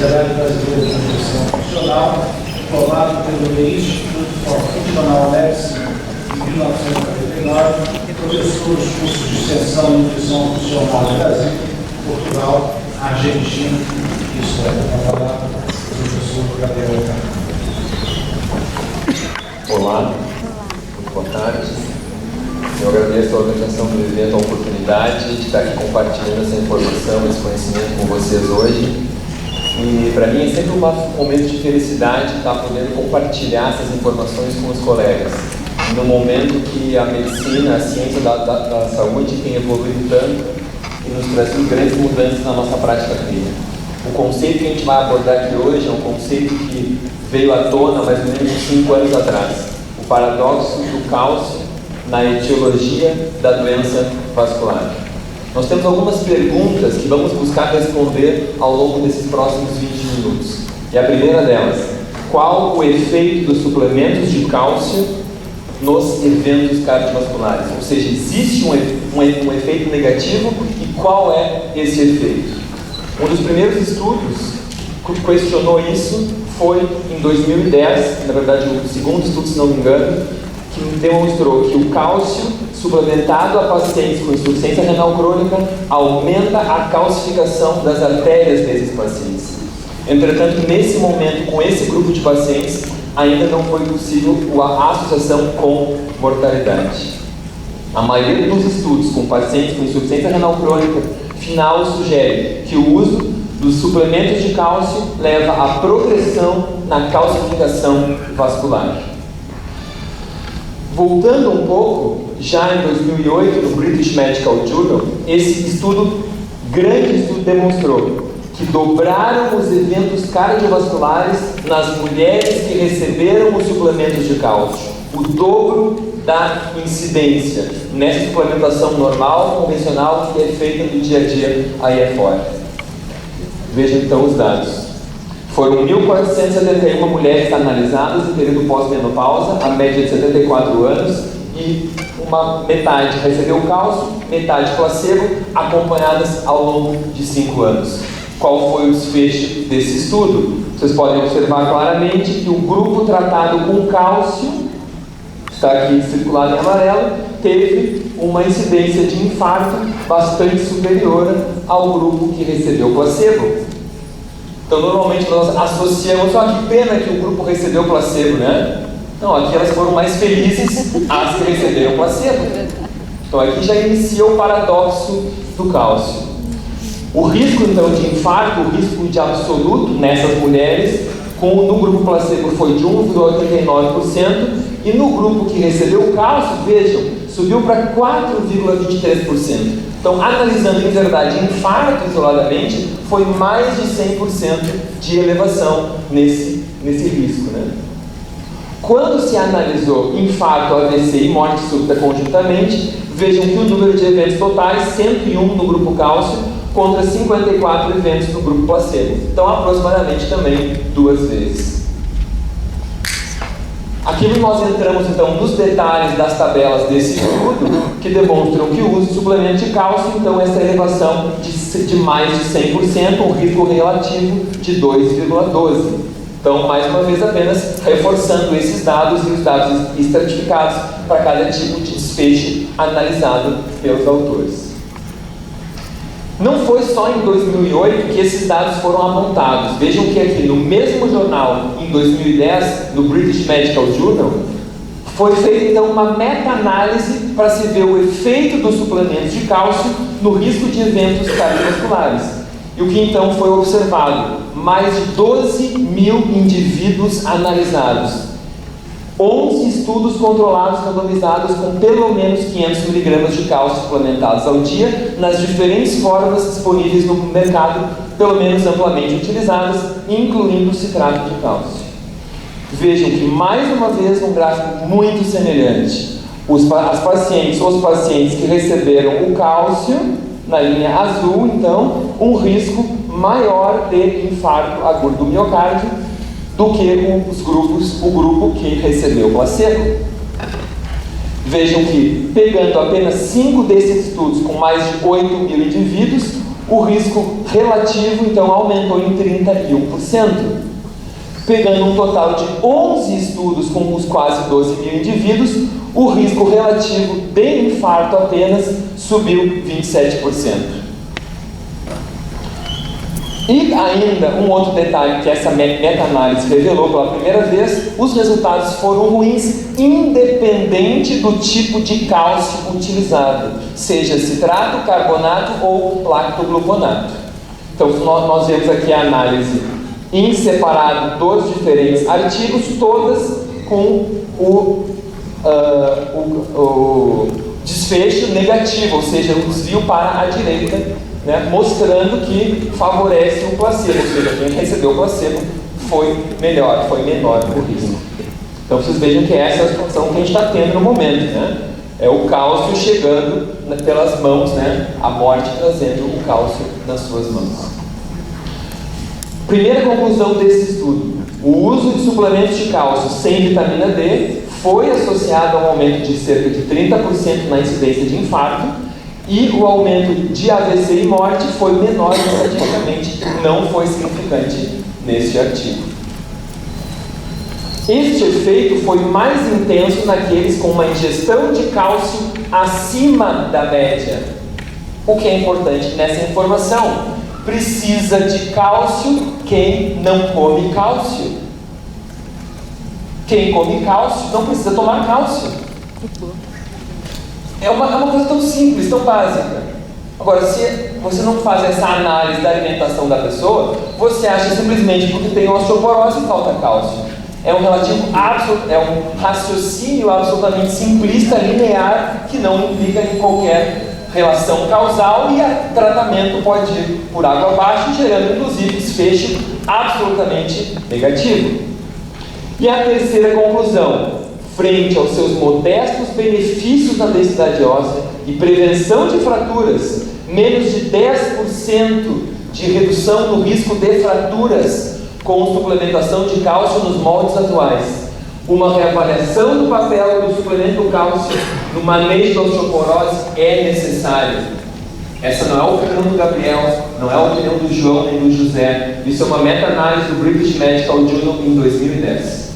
Sociedade Brasileira de Nutrição Funcional, formado pelo Instituto Funcional LEPS em 1949, professor dos cursos de extensão e nutrição funcional no Brasil, Portugal, Argentina e Espanha. Para falar, o professor Gabriel Carlos. Olá, muito boa tarde. Eu agradeço à organização do evento a oportunidade de estar aqui compartilhando essa informação, esse conhecimento com vocês hoje. E para mim é sempre um momento de felicidade estar podendo compartilhar essas informações com os colegas. No momento que a medicina, a ciência da saúde tem evoluído tanto e nos trazido grandes mudanças na nossa prática clínica. O conceito que a gente vai abordar aqui hoje é um conceito que veio à tona mais ou menos 5 anos atrás. O paradoxo do cálcio na etiologia da doença vascular. Nós temos algumas perguntas que vamos buscar responder ao longo desses próximos 20 minutos. E a primeira delas, qual o efeito dos suplementos de cálcio nos eventos cardiovasculares? Ou seja, existe um efeito negativo e qual é esse efeito? Um dos primeiros estudos que questionou isso foi em 2010, na verdade o segundo estudo, se não me engano, que demonstrou que o cálcio suplementado a pacientes com insuficiência renal crônica aumenta a calcificação das artérias desses pacientes. Entretanto, nesse momento, com esse grupo de pacientes, ainda não foi possível a associação com mortalidade. A maioria dos estudos com pacientes com insuficiência renal crônica final sugere que o uso dos suplementos de cálcio leva à progressão na calcificação vascular. Voltando um pouco, já em 2008, no British Medical Journal, esse grande estudo demonstrou que dobraram os eventos cardiovasculares nas mulheres que receberam os suplementos de cálcio. O dobro da incidência nessa suplementação normal, convencional, que é feita no dia a dia aí fora. Vejam então os dados. Foram 1.471 mulheres analisadas em período pós-menopausa, a média de 74 anos, e uma metade recebeu cálcio, metade placebo, acompanhadas ao longo de 5 anos. Qual foi o desfecho desse estudo? Vocês podem observar claramente que o grupo tratado com cálcio, está aqui circulado em amarelo, teve uma incidência de infarto bastante superior ao grupo que recebeu placebo. Então, normalmente nós associamos, que pena que o grupo recebeu placebo, né? Não, aqui elas foram mais felizes as que receberam placebo. Então, aqui já iniciou o paradoxo do cálcio. O risco, então, de infarto, o risco de absoluto nessas mulheres, no grupo placebo foi de 1,89%, e no grupo que recebeu o cálcio, vejam, subiu para 4,23%. Então, analisando em verdade infarto isoladamente, foi mais de 100% de elevação nesse risco, né? Quando se analisou infarto, AVC e morte súbita conjuntamente, vejam que o número de eventos totais, 101 no grupo cálcio, contra 54 eventos no grupo placebo. Então, aproximadamente também 2 vezes. Aqui nós entramos então nos detalhes das tabelas desse estudo, que demonstram que o uso de suplemento de cálcio, então, essa elevação de mais de 100%, um risco relativo de 2,12. Então, mais uma vez, apenas reforçando esses dados e os dados estratificados para cada tipo de desfecho analisado pelos autores. Não foi só em 2008 que esses dados foram apontados. Vejam que aqui no mesmo jornal, em 2010, no British Medical Journal, foi feita então uma meta-análise para se ver o efeito dos suplementos de cálcio no risco de eventos cardiovasculares. E o que então foi observado? Mais de 12 mil indivíduos analisados. 11 estudos controlados randomizados com pelo menos 500 mg de cálcio suplementados ao dia nas diferentes formas disponíveis no mercado, pelo menos amplamente utilizadas, incluindo o citrato de cálcio. Vejam que, mais uma vez, um gráfico muito semelhante. Os pacientes que receberam o cálcio, na linha azul, então, um risco maior de infarto agudo do miocárdio do que o grupo que recebeu placebo. Vejam que, pegando apenas 5 desses estudos com mais de 8 mil indivíduos, O risco relativo, então, aumentou em 31%. Pegando um total de 11 estudos com os quase 12 mil indivíduos, o risco relativo de infarto apenas subiu 27%. E ainda um outro detalhe que essa meta-análise revelou pela primeira vez: os resultados foram ruins independente do tipo de cálcio utilizado, seja citrato, carbonato ou lactogluconato. Então nós vemos aqui a análise em separado dos diferentes artigos, todas com o desfecho negativo, ou seja, um desvio para a direita, né, mostrando que favorece o placebo, ou seja, quem recebeu o placebo foi melhor, foi menor o risco. Então vocês vejam que essa é a situação que a gente está tendo no momento, né? É o cálcio chegando pelas mãos, né? A morte trazendo o cálcio nas suas mãos. Primeira conclusão desse estudo: o uso de suplementos de cálcio sem vitamina D foi associado a um aumento de cerca de 30% na incidência de infarto, e o aumento de AVC e morte foi menor estatisticamente, não foi significante neste artigo. Este efeito foi mais intenso naqueles com uma ingestão de cálcio acima da média. O que é importante nessa informação? Precisa de cálcio quem não come cálcio. Quem come cálcio não precisa tomar cálcio. É uma coisa tão simples, tão básica. Agora, se você não faz essa análise da alimentação da pessoa, você acha simplesmente porque tem osteoporose e falta cálcio. É um raciocínio absolutamente simplista, linear, que não implica em qualquer relação causal, e o tratamento pode ir por água abaixo, gerando inclusive desfecho absolutamente negativo. E a terceira conclusão: frente aos seus modestos benefícios na densidade óssea e prevenção de fraturas, menos de 10% de redução no risco de fraturas com suplementação de cálcio nos moldes atuais. Uma reavaliação do papel do suplemento cálcio no manejo da osteoporose é necessário. Essa não é a opinião do Gabriel, não é a opinião do João nem do José. Isso é uma meta-análise do British Medical Journal em 2010.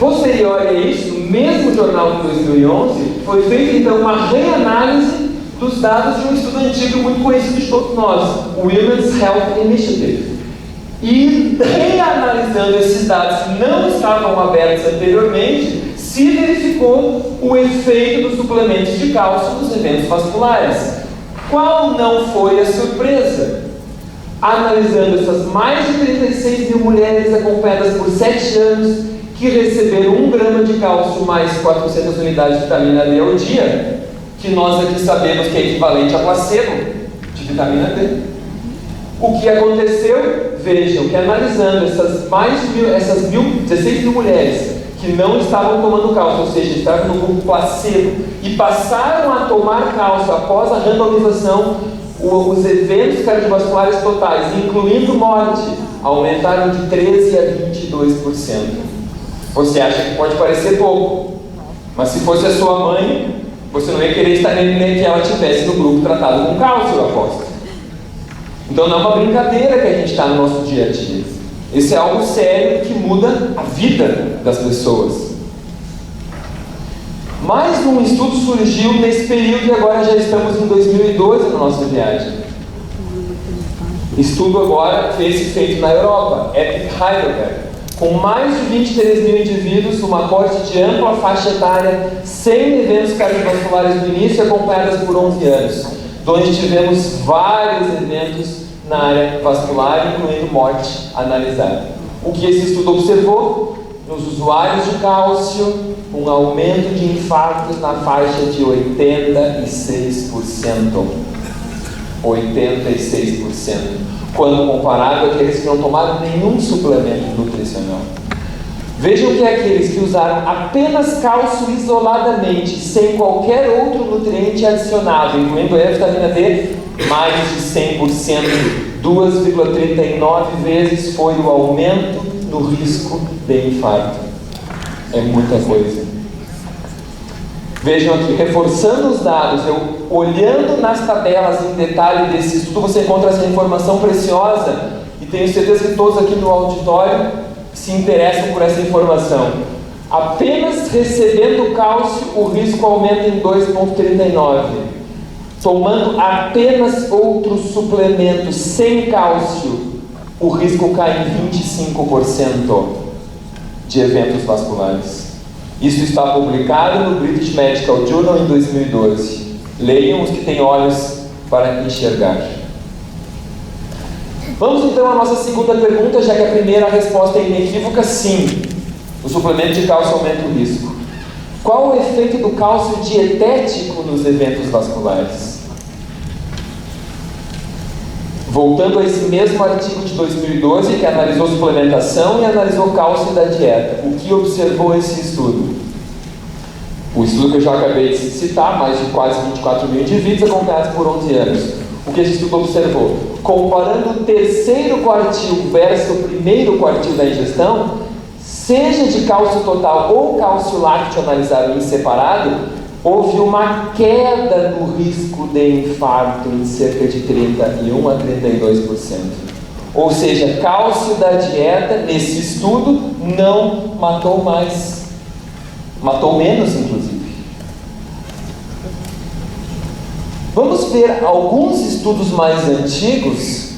Posterior a isso, no mesmo jornal de 2011, foi feita então uma reanálise dos dados de um estudo antigo muito conhecido de todos nós, o Women's Health Initiative. E reanalisando esses dados que não estavam abertos anteriormente, se verificou o efeito dos suplementos de cálcio nos eventos vasculares. Qual não foi a surpresa? Analisando essas mais de 36 mil mulheres acompanhadas por 7 anos, que receberam 1 grama de cálcio mais 400 unidades de vitamina D ao dia, que nós aqui sabemos que é equivalente a placebo de vitamina D. O que aconteceu? Vejam que analisando essas 16 mil mulheres que não estavam tomando cálcio, ou seja, estavam no grupo placebo, e passaram a tomar cálcio após a randomização, os eventos cardiovasculares totais, incluindo morte, aumentaram de 13% a 22%. Você acha que pode parecer pouco, mas se fosse a sua mãe, você não ia querer estar nem que ela estivesse no grupo tratado com cálcio, eu aposto. Então não é uma brincadeira que a gente está no nosso dia a dia. Isso é algo sério que muda a vida das pessoas. Mais um estudo surgiu nesse período e agora já estamos em 2012 na nossa viagem. Estudo agora feito na Europa, Epic Heidelberg, com mais de 23 mil indivíduos, uma corte de ampla faixa etária, sem eventos cardiovasculares no início, acompanhadas por 11 anos, onde tivemos vários eventos na área vascular, incluindo morte analisada. O que esse estudo observou? Nos usuários de cálcio, um aumento de infartos na faixa de 86%. 86%. Quando comparado àqueles que não tomaram nenhum suplemento nutricional. Vejam que aqueles que usaram apenas cálcio isoladamente, sem qualquer outro nutriente adicionado, incluindo a vitamina D, mais de 100%, 2,39 vezes foi o aumento no risco de infarto. É muita coisa. Vejam aqui, reforçando os dados, eu olhando nas tabelas em detalhe desse estudo, você encontra essa informação preciosa e tenho certeza que todos aqui no auditório se interessam por essa informação. Apenas recebendo cálcio, o risco aumenta em 2,39. Tomando apenas outros suplementos sem cálcio, o risco cai em 25% de eventos vasculares. Isso está publicado no British Medical Journal em 2012. Leiam os que têm olhos para enxergar. Vamos então à nossa segunda pergunta, já que a primeira resposta é inequívoca: sim, o suplemento de cálcio aumenta o risco. Qual o efeito do cálcio dietético nos eventos vasculares? Voltando a esse mesmo artigo de 2012, que analisou suplementação e analisou cálcio da dieta, o que observou esse estudo? O estudo que eu já acabei de citar, mais de quase 24 mil indivíduos acompanhados por 11 anos. O que esse estudo observou? Comparando o terceiro quartil versus o primeiro quartil da ingestão, seja de cálcio total ou cálcio lácteo analisado em separado, houve uma queda no risco de infarto em cerca de 31 a 32%. Ou seja, cálcio da dieta, nesse estudo, não matou mais. Matou menos, inclusive. Vamos ver alguns estudos mais antigos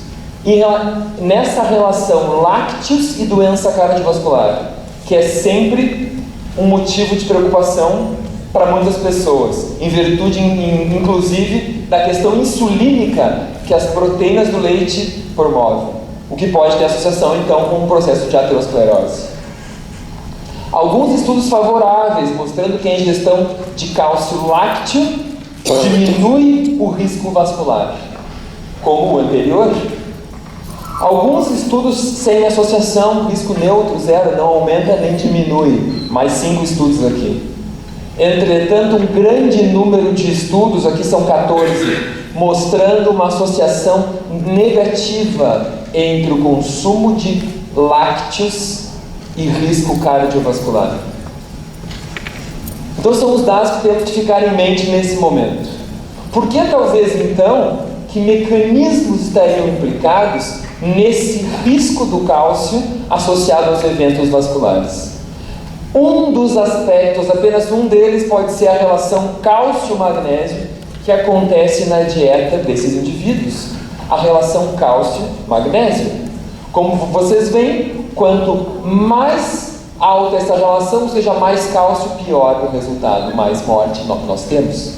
nessa relação lácteos e doença cardiovascular, que é sempre um motivo de preocupação para muitas pessoas, em virtude, inclusive, da questão insulínica que as proteínas do leite promovem, o que pode ter associação, então, com o processo de aterosclerose. Alguns estudos favoráveis, mostrando que a ingestão de cálcio lácteo diminui o risco vascular, como o anterior. Alguns estudos sem associação, risco neutro, zero, não aumenta nem diminui, mais 5 estudos aqui. Entretanto, um grande número de estudos, aqui são 14, mostrando uma associação negativa entre o consumo de lácteos e risco cardiovascular. Então são os dados que temos que ficar em mente nesse momento. Por que talvez então que mecanismos estariam implicados nesse risco do cálcio associado aos eventos vasculares? Um dos aspectos, apenas um deles, pode ser a relação cálcio-magnésio que acontece na dieta desses indivíduos. A relação cálcio-magnésio. Como vocês veem, quanto mais alta essa relação, ou seja, mais cálcio, pior o resultado, mais morte nós temos.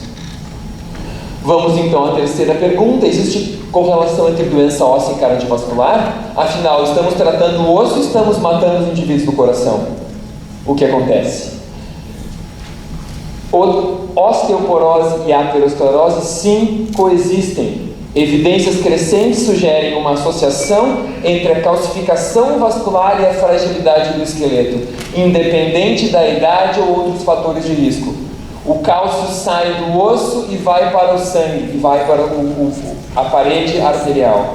Vamos então à terceira pergunta: existe correlação entre doença óssea e cardiovascular? Afinal, estamos tratando o osso, estamos matando os indivíduos do coração? O que acontece? Osteoporose e aterosclerose sim coexistem. Evidências crescentes sugerem uma associação entre a calcificação vascular e a fragilidade do esqueleto, independente da idade ou outros fatores de risco. O cálcio sai do osso e vai para o sangue, e vai para a parede arterial.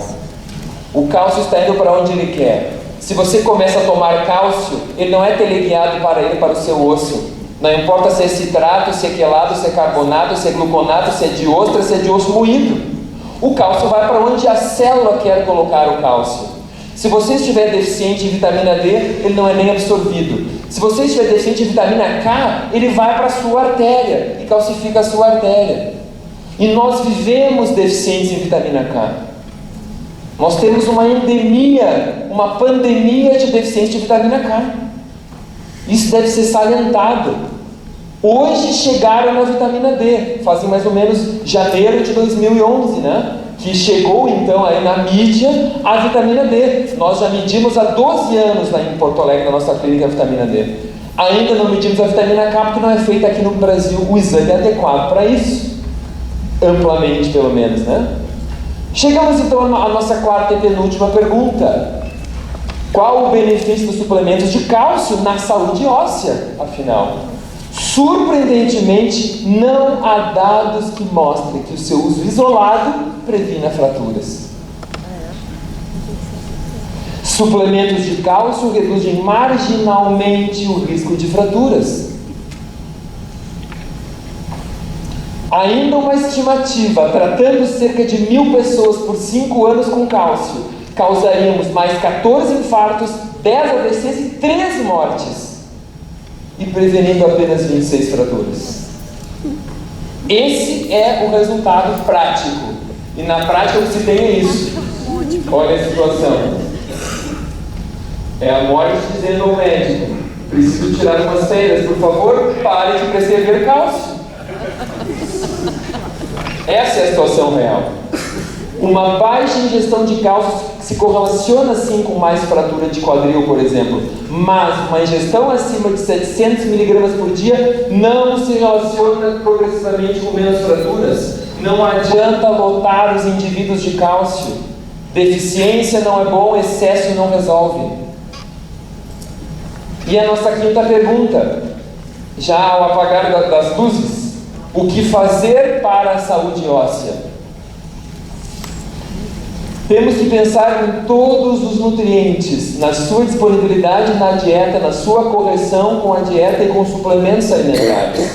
O cálcio está indo para onde ele quer. Se você começa a tomar cálcio, ele não é teleguiado para ir para o seu osso. Não importa se é citrato, se é quelado, se é carbonato, se é gluconato, se é de ostra, se é de osso moído. O cálcio vai para onde a célula quer colocar o cálcio. Se você estiver deficiente em vitamina D, ele não é nem absorvido. Se você estiver deficiente em vitamina K, ele vai para a sua artéria e calcifica a sua artéria. E nós vivemos deficientes em vitamina K. Nós temos uma endemia, uma pandemia de deficiência de vitamina K. Isso deve ser salientado. Hoje chegaram na vitamina D, fazem mais ou menos janeiro de 2011, né? Que chegou então aí na mídia a vitamina D. Nós já medimos há 12 anos lá em Porto Alegre, na nossa clínica, a vitamina D. Ainda não medimos a vitamina K porque não é feito aqui no Brasil o exame adequado para isso. Amplamente, pelo menos, né? Chegamos então à nossa quarta e penúltima pergunta. Qual o benefício dos suplementos de cálcio na saúde óssea, afinal? Surpreendentemente, não há dados que mostrem que o seu uso isolado previna fraturas. Suplementos de cálcio reduzem marginalmente o risco de fraturas. Ainda uma estimativa, tratando cerca de 1.000 pessoas por 5 anos com cálcio, causaríamos mais 14 infartos, 10 AVCs e 13 mortes, e prevenindo apenas 26 fraturas. Esse é o resultado prático. E na prática o que se tem é isso. Olha a situação. É a morte dizendo ao médico: preciso tirar umas férias, por favor, pare de prescrever cálcio. Essa é a situação real. Uma baixa ingestão de cálcio se correlaciona sim com mais fratura de quadril, por exemplo, mas uma ingestão acima de 700 mg por dia não se relaciona progressivamente com menos fraturas. Não adianta lotar os indivíduos de cálcio. Deficiência não é bom, excesso não resolve. E a nossa quinta pergunta, já ao apagar das luzes: o que fazer para a saúde óssea? Temos que pensar em todos os nutrientes, na sua disponibilidade na dieta, na sua correção com a dieta e com suplementos alimentares.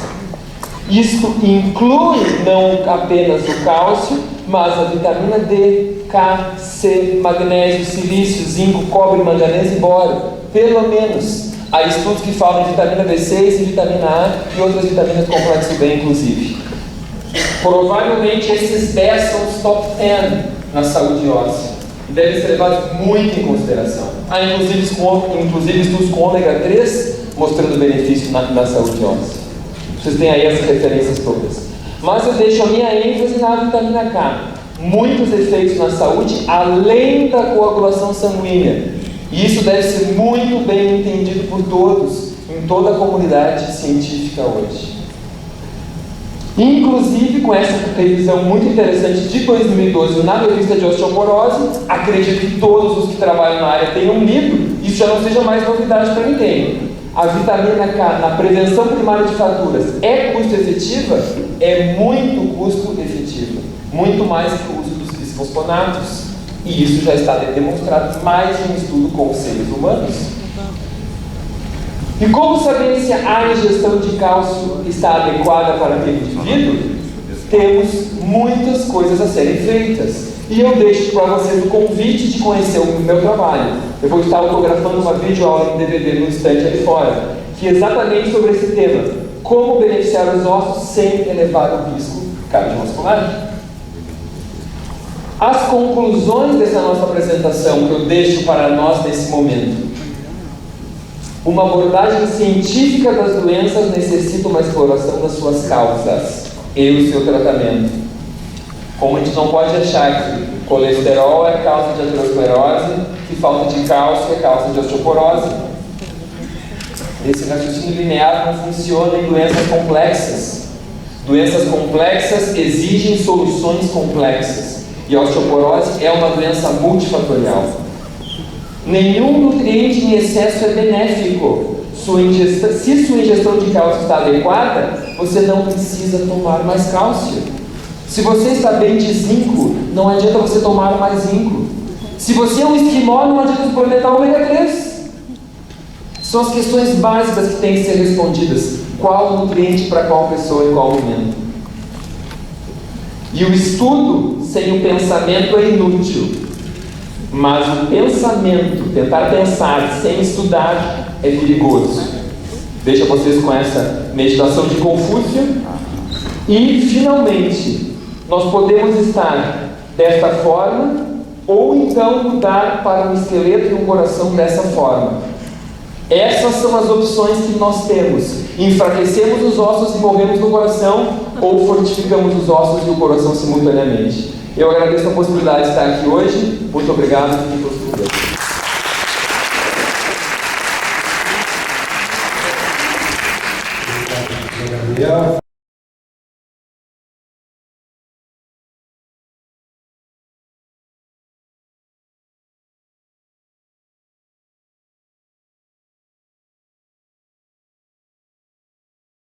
Isso inclui não apenas o cálcio, mas a vitamina D, K, C, magnésio, silício, zinco, cobre, manganês e boro. Pelo menos. Há estudos que falam de vitamina B6 e vitamina A e outras vitaminas do complexo B, inclusive. Provavelmente esses 10 são os top 10 na saúde óssea e devem ser levados muito em consideração. Há inclusive estudos com ômega 3 mostrando benefício na saúde óssea. Vocês têm aí essas referências todas. Mas eu deixo a minha ênfase na vitamina K. Muitos efeitos na saúde além da coagulação sanguínea. E isso deve ser muito bem entendido por todos, em toda a comunidade científica hoje. Inclusive, com essa revisão muito interessante de 2012 na revista de osteoporose, acredito que todos os que trabalham na área tenham lido, isso já não seja mais novidade para ninguém. A vitamina K na prevenção primária de fraturas é custo efetiva? É muito custo efetiva. Muito mais que o uso dos bisfosfonatos. E isso já está demonstrado mais em um estudo com seres humanos. E como saber se a ingestão de cálcio está adequada para aquele indivíduo? Temos muitas coisas a serem feitas. E eu deixo para vocês o convite de conhecer o meu trabalho. Eu vou estar autografando uma videoaula em DVD no estande ali fora, que é exatamente sobre esse tema: como beneficiar os ossos sem elevar o risco cardiovascular. As conclusões dessa nossa apresentação que eu deixo para nós nesse momento: uma abordagem científica das doenças necessita uma exploração das suas causas e o seu tratamento. Como a gente não pode achar que colesterol é causa de aterosclerose, que falta de cálcio é causa de osteoporose. Esse raciocínio linear não funciona em doenças complexas. Doenças complexas exigem soluções complexas. E a osteoporose é uma doença multifatorial. Nenhum nutriente em excesso é benéfico. Se sua ingestão de cálcio está adequada, você não precisa tomar mais cálcio. Se você está bem de zinco, não adianta você tomar mais zinco. Se você é um esquimó, não adianta suplementar ômega 3. São as questões básicas que têm que ser respondidas. Qual nutriente para qual pessoa em qual momento? E o estudo sem o pensamento é inútil. Mas o pensamento, tentar pensar sem estudar, é perigoso. Deixa vocês com essa meditação de Confúcio. E, finalmente, nós podemos estar desta forma, ou então mudar para um esqueleto e um coração dessa forma. Essas são as opções que nós temos. Enfraquecemos os ossos e morremos no coração, ou fortificamos os ossos e o coração simultaneamente. Eu agradeço a possibilidade de estar aqui hoje. Muito obrigado e todos por Deus.